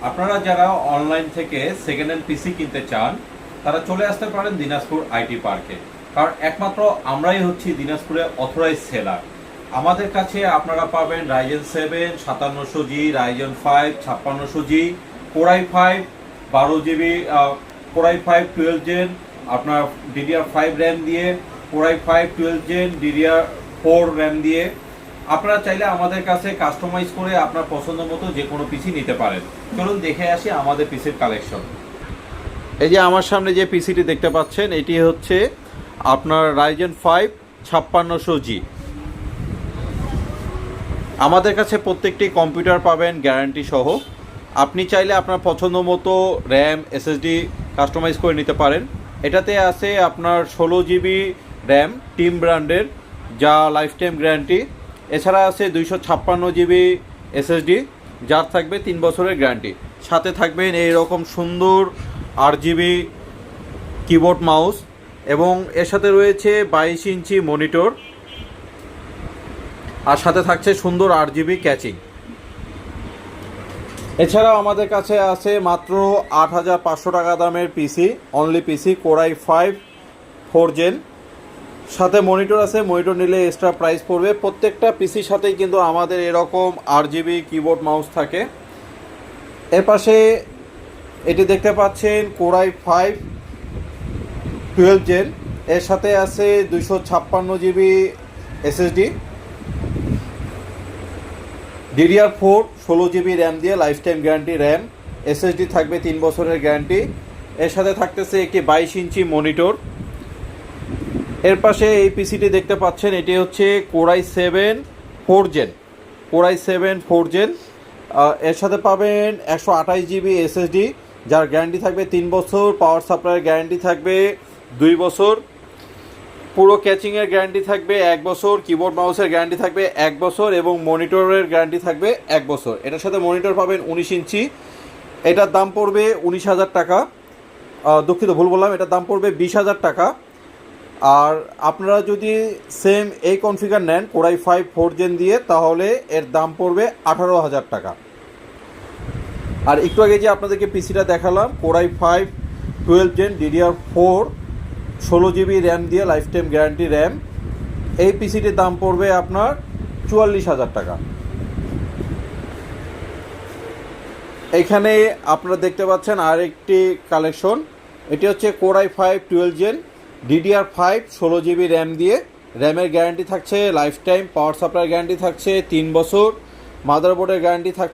আপনারা যারা অনলাইন থেকে সেকেন্ড হ্যান্ড পিসি কিনতে চান তারা চলে আসতে পারেন দিনাজপুর আইটি পার্কে, কারণ একমাত্র আমরাই হচ্ছি দিনাজপুরে অথরাইজ সেলার। আমাদের কাছে আপনারা পাবেন Ryzen 7 5700G, Ryzen 5 5600G, Core i 5 12GB, Core i 5 12 gen আপনার DDR5 র্যাম দিয়ে, কোরাই 5 12 জেন DDR4 র্যাম দিয়ে। আপনারা চাইলে আমাদের কাছে কাস্টমাইজ করে আপনার পছন্দ মতো যে কোনো পিসি নিতে পারেন। চলুন দেখে আসি আমাদের পিসির কালেকশন। এই যে আমার সামনে যে পিসিটি দেখতে পাচ্ছেন, এটি হচ্ছে আপনার রাইজেন 5 5600G। আমাদের কাছে প্রত্যেকটি কম্পিউটার পাবেন গ্যারান্টি সহ। আপনি চাইলে আপনার পছন্দ মতো র্যাম SSD কাস্টমাইজ করে নিতে পারেন। এটাতে আছে আপনার 16GB র্যাম টিম ব্র্যান্ডের, যা লাইফ টাইম গ্যারান্টি। এছাড়া আছে 256GB SSD, যার থাকবে 3 বছরের গ্যারান্টি। সাথে থাকবেন এইরকম সুন্দর RGB কিবোর্ড মাউস, এবং এর সাথে রয়েছে 22 ইঞ্চি মনিটর, আর সাথে থাকছে সুন্দর RGB ক্যাচিং। এছাড়াও আমাদের কাছে আছে মাত্র 8500 টাকা দামের পিসি, অনলি পিসি কোরাই 5 4 জেন। সাথে মনিটর আছে, মনিটর নিলে এক্সট্রা প্রাইস পড়বে। প্রত্যেকটা পিসির সাথেই কিন্তু আমাদের এরকম RGB কিবোর্ড মাউস থাকে। এর পাশে এটি দেখতে পাচ্ছেন কোরাই 5 12 জেন, এর সাথে আছে 256GB SSD, DDR4 16GB RAM দিয়ে life time guarantee RAM, SSD থাকবে 3 বছরের গ্যারান্টি। এর সাথে থাকতেছে একটি 22 ইঞ্চি মনিটর। এর পাশে এই পিসিটি দেখতে পাচ্ছেন, এটি হচ্ছে কোরাই 7 4 জেন, কোরাই 7 4 জেন। এর সাথে পাবেন 128GB SSD, যার গ্যারান্টি থাকবে 3 বছর, পাওয়ার সাপ্লাইয়ের গ্যারান্টি থাকবে 2 বছর, পুরো ক্যাচিংয়ের গ্যারান্টি থাকবে 1 বছর, কিবোর্ড মাউসের গ্যারান্টি থাকবে 1 বছর, এবং মনিটরের গ্যারান্টি থাকবে 1 বছর। এটার সাথে মনিটর পাবেন 19 ইঞ্চি। এটার দাম পড়বে 19,000 টাকা। দুঃখিত, ভুল বললাম, এটার দাম পড়বে 20,000 টাকা। আর আপনারা যদি সেম এই কনফিগার নেন কোরাই 5 4 জেন দিয়ে, তাহলে এর দাম পড়বে 18,000 টাকা। আর একটু আগে যে আপনাদেরকে পিসিটা দেখালাম, Core i 5 12 gen DDR4 16GB RAM দিয়ে লাইফ টাইম গ্যারান্টি র্যাম, এই পিসিটির দাম পড়বে আপনার 44,000 টাকা। এইখানে আপনারা দেখতে পাচ্ছেন আরেকটি কালেকশন, এটি হচ্ছে core i 5 12 gen DDR5 16GB RAM দিয়ে, র্যামের গ্যারান্টি থাকছে life time, power supply guarantee থাকছে 3 বছর, মাদারবোর্ডের গ্যারান্টি থাকছে